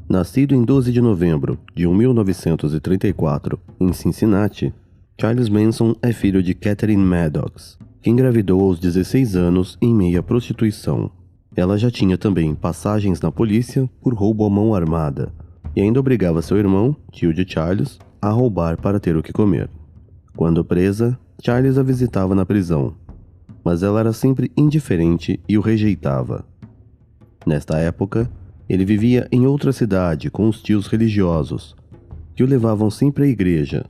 Nascido em 12 de novembro de 1934 em Cincinnati, Charles Manson é filho de Catherine Maddox, que engravidou aos 16 anos em meio à prostituição. Ela já tinha também passagens na polícia por roubo à mão armada e ainda obrigava seu irmão, tio de Charles, a roubar para ter o que comer. Quando presa, Charles a visitava na prisão, mas ela era sempre indiferente e o rejeitava. Nesta época, ele vivia em outra cidade com os tios religiosos, que o levavam sempre à igreja,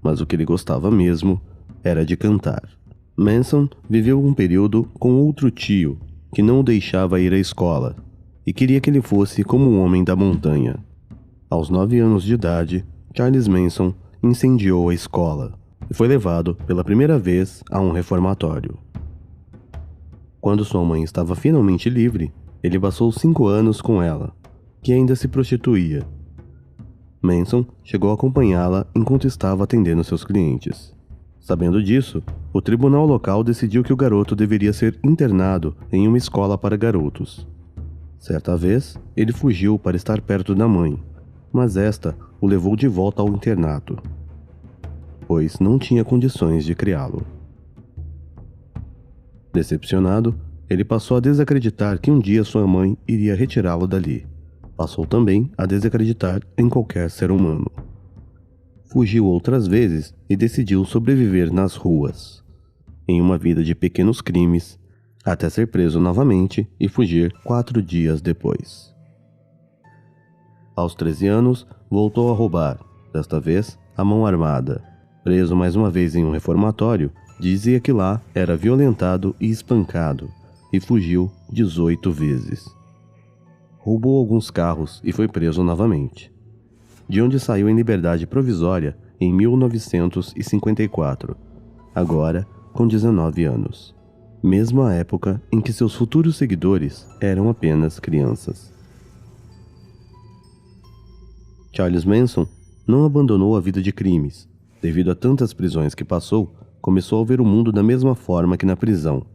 mas o que ele gostava mesmo era de cantar. Manson viveu um período com outro tio, que não o deixava ir à escola, e queria que ele fosse como um homem da montanha. Aos 9 anos de idade, Charles Manson incendiou a escola e foi levado pela primeira vez a um reformatório. Quando sua mãe estava finalmente livre, ele passou 5 anos com ela, que ainda se prostituía. Manson chegou a acompanhá-la enquanto estava atendendo seus clientes. Sabendo disso, o tribunal local decidiu que o garoto deveria ser internado em uma escola para garotos. Certa vez, ele fugiu para estar perto da mãe, mas esta o levou de volta ao internato, pois não tinha condições de criá-lo. Decepcionado, ele passou a desacreditar que um dia sua mãe iria retirá-lo dali. Passou também a desacreditar em qualquer ser humano. Fugiu outras vezes e decidiu sobreviver nas ruas, em uma vida de pequenos crimes, até ser preso novamente e fugir 4 dias depois. Aos 13 anos, voltou a roubar, desta vez à mão armada. Preso mais uma vez em um reformatório, dizia que lá era violentado e espancado, e fugiu 18 vezes. Roubou alguns carros e foi preso novamente, de onde saiu em liberdade provisória em 1954, agora com 19 anos, mesmo a época em que seus futuros seguidores eram apenas crianças. Charles Manson não abandonou a vida de crimes. Devido a tantas prisões que passou, começou a ver o mundo da mesma forma que na prisão,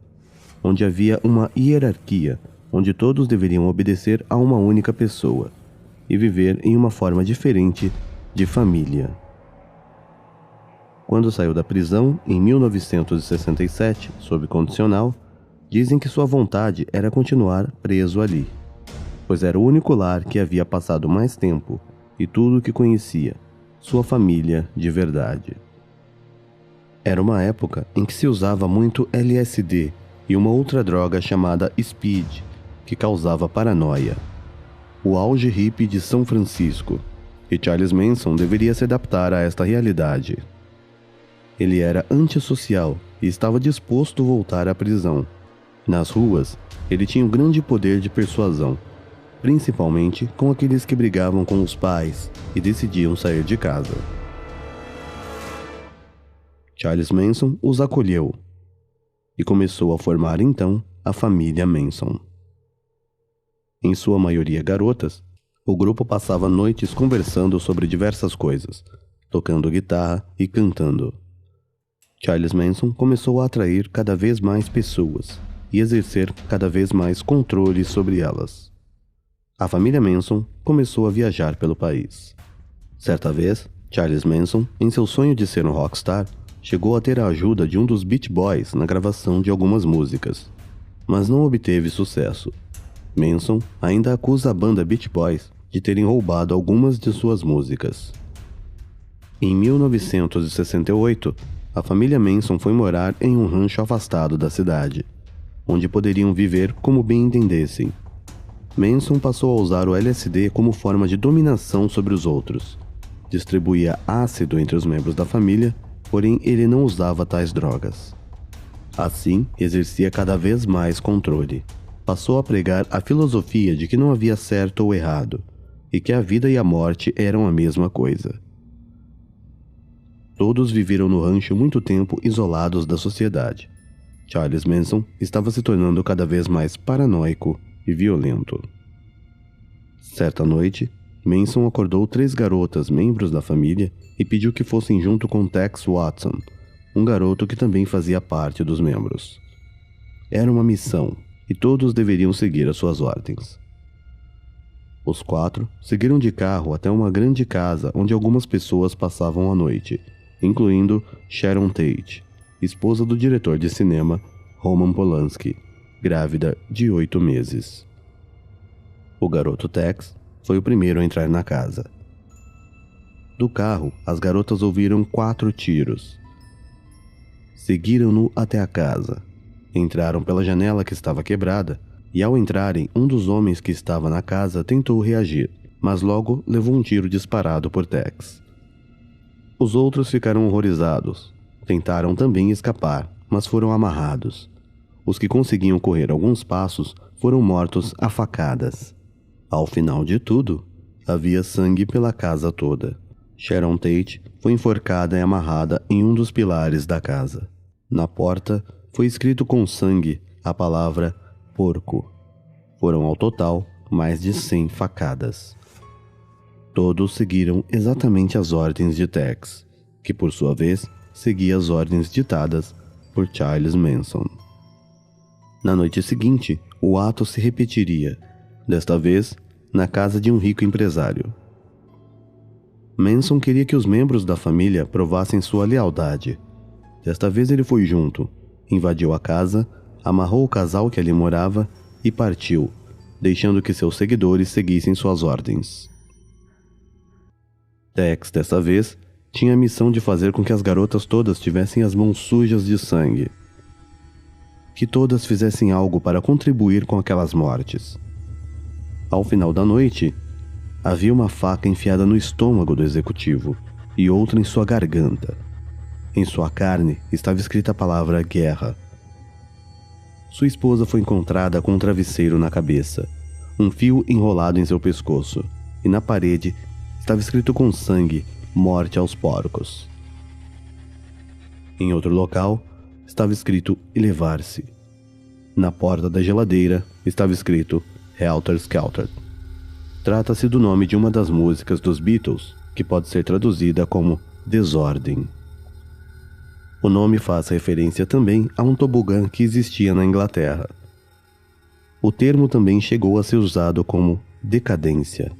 onde havia uma hierarquia, onde todos deveriam obedecer a uma única pessoa e viver em uma forma diferente de família. Quando saiu da prisão, em 1967, sob condicional, dizem que sua vontade era continuar preso ali, pois era o único lar que havia passado mais tempo e tudo o que conhecia, sua família de verdade. Era uma época em que se usava muito LSD e uma outra droga chamada Speed, que causava paranoia. O auge hippie de São Francisco, e Charles Manson deveria se adaptar a esta realidade. Ele era antissocial e estava disposto a voltar à prisão. Nas ruas, ele tinha um grande poder de persuasão, principalmente com aqueles que brigavam com os pais e decidiam sair de casa. Charles Manson os acolheu e começou a formar então a família Manson. Em sua maioria garotas, o grupo passava noites conversando sobre diversas coisas, tocando guitarra e cantando. Charles Manson começou a atrair cada vez mais pessoas e exercer cada vez mais controle sobre elas. A família Manson começou a viajar pelo país. Certa vez, Charles Manson, em seu sonho de ser um rockstar, chegou a ter a ajuda de um dos Beach Boys na gravação de algumas músicas, mas não obteve sucesso. Manson ainda acusa a banda Beach Boys de terem roubado algumas de suas músicas. Em 1968, a família Manson foi morar em um rancho afastado da cidade, onde poderiam viver como bem entendessem. Manson passou a usar o LSD como forma de dominação sobre os outros. Distribuía ácido entre os membros da família, porém ele não usava tais drogas. Assim, exercia cada vez mais controle. Passou a pregar a filosofia de que não havia certo ou errado, e que a vida e a morte eram a mesma coisa. Todos viveram no rancho muito tempo isolados da sociedade. Charles Manson estava se tornando cada vez mais paranoico e violento. Certa noite, Manson acordou 3 garotas membros da família e pediu que fossem junto com Tex Watson, um garoto que também fazia parte dos membros. Era uma missão, e todos deveriam seguir as suas ordens. Os 4 seguiram de carro até uma grande casa onde algumas pessoas passavam a noite, incluindo Sharon Tate, esposa do diretor de cinema Roman Polanski, grávida de 8 meses. O garoto Tex foi o primeiro a entrar na casa. Do carro, as garotas ouviram 4 tiros. Seguiram-no até a casa. Entraram pela janela que estava quebrada, e ao entrarem, um dos homens que estava na casa tentou reagir, mas logo levou um tiro disparado por Tex. Os outros ficaram horrorizados. Tentaram também escapar, mas foram amarrados. Os que conseguiam correr alguns passos foram mortos a facadas. Ao final de tudo, havia sangue pela casa toda. Sharon Tate foi enforcada e amarrada em um dos pilares da casa. Na porta foi escrito com sangue a palavra porco. Foram ao total mais de 100 facadas. Todos seguiram exatamente as ordens de Tex, que por sua vez seguia as ordens ditadas por Charles Manson. Na noite seguinte, o ato se repetiria, desta vez na casa de um rico empresário. Manson queria que os membros da família provassem sua lealdade. Desta vez ele foi junto, invadiu a casa, amarrou o casal que ali morava e partiu, deixando que seus seguidores seguissem suas ordens. Tex, dessa vez, tinha a missão de fazer com que as garotas todas tivessem as mãos sujas de sangue. Que todas fizessem algo para contribuir com aquelas mortes. Ao final da noite, havia uma faca enfiada no estômago do executivo e outra em sua garganta. Em sua carne estava escrita a palavra guerra. Sua esposa foi encontrada com um travesseiro na cabeça, um fio enrolado em seu pescoço, e na parede estava escrito com sangue: morte aos porcos. Em outro local, estava escrito elevar-se. Na porta da geladeira estava escrito Helter Skelter. Trata-se do nome de uma das músicas dos Beatles, que pode ser traduzida como desordem. O nome faz referência também a um tobogã que existia na Inglaterra. O termo também chegou a ser usado como decadência.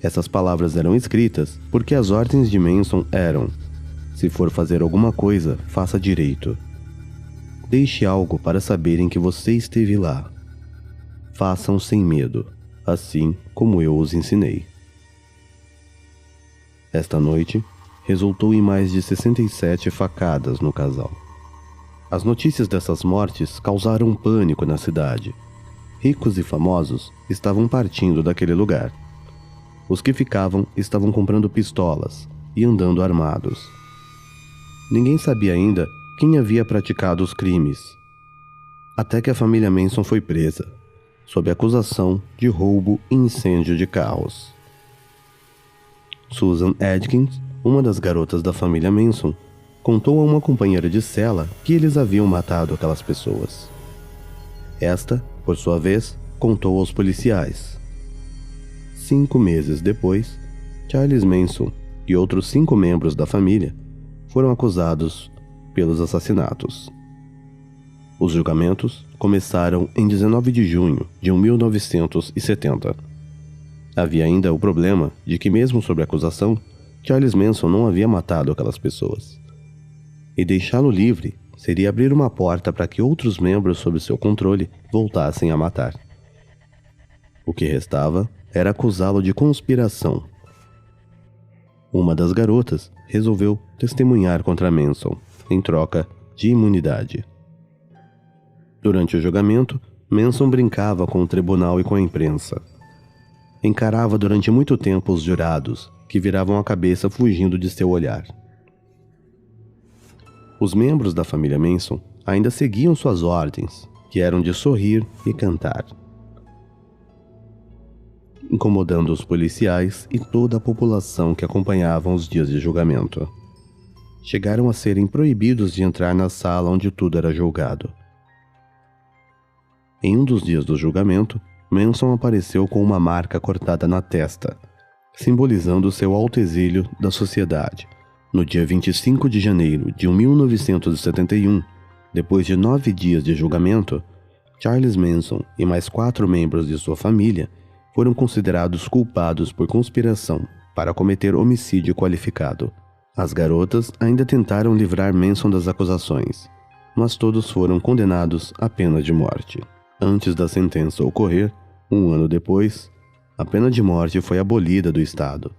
Essas palavras eram escritas porque as ordens de Manson eram: se for fazer alguma coisa, faça direito. Deixe algo para saberem que você esteve lá. Façam sem medo, assim como eu os ensinei. Esta noite resultou em mais de 67 facadas no casal. As notícias dessas mortes causaram um pânico na cidade. Ricos e famosos estavam partindo daquele lugar. Os que ficavam estavam comprando pistolas e andando armados. Ninguém sabia ainda quem havia praticado os crimes. Até que a família Manson foi presa, sob acusação de roubo e incêndio de carros. Susan Adkins, uma das garotas da família Manson, contou a uma companheira de cela que eles haviam matado aquelas pessoas. Esta, por sua vez, contou aos policiais. 5 meses depois, Charles Manson e outros 5 membros da família foram acusados pelos assassinatos. Os julgamentos começaram em 19 de junho de 1970. Havia ainda o problema de que, mesmo sob acusação, Charles Manson não havia matado aquelas pessoas. E deixá-lo livre seria abrir uma porta para que outros membros sob seu controle voltassem a matar. O que restava era acusá-lo de conspiração. Uma das garotas resolveu testemunhar contra Manson, em troca de imunidade. Durante o julgamento, Manson brincava com o tribunal e com a imprensa. Encarava durante muito tempo os jurados, que viravam a cabeça fugindo de seu olhar. Os membros da família Manson ainda seguiam suas ordens, que eram de sorrir e cantar, incomodando os policiais e toda a população que acompanhavam os dias de julgamento. Chegaram a serem proibidos de entrar na sala onde tudo era julgado. Em um dos dias do julgamento, Manson apareceu com uma marca cortada na testa, simbolizando seu autoexílio da sociedade. No dia 25 de janeiro de 1971, depois de 9 dias de julgamento, Charles Manson e mais 4 membros de sua família foram considerados culpados por conspiração para cometer homicídio qualificado. As garotas ainda tentaram livrar Manson das acusações, mas todos foram condenados à pena de morte. Antes da sentença ocorrer, 1 ano depois, a pena de morte foi abolida do estado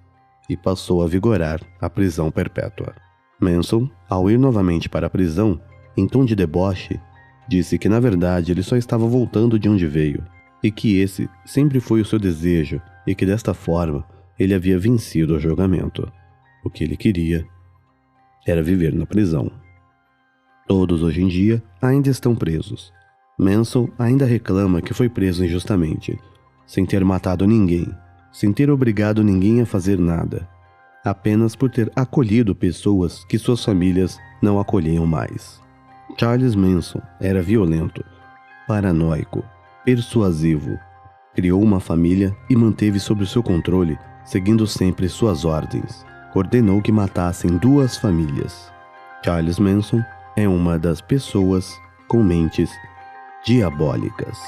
e passou a vigorar a prisão perpétua. Manson, ao ir novamente para a prisão, em tom de deboche, disse que na verdade ele só estava voltando de onde veio, e que esse sempre foi o seu desejo e que desta forma ele havia vencido o julgamento. O que ele queria era viver na prisão. Todos hoje em dia ainda estão presos. Manson ainda reclama que foi preso injustamente, sem ter matado ninguém, sem ter obrigado ninguém a fazer nada, apenas por ter acolhido pessoas que suas famílias não acolhiam mais. Charles Manson era violento, paranoico, persuasivo. Criou uma família e manteve sob seu controle, seguindo sempre suas ordens. Ordenou que matassem 2 famílias. Charles Manson é uma das pessoas com mentes diabólicas.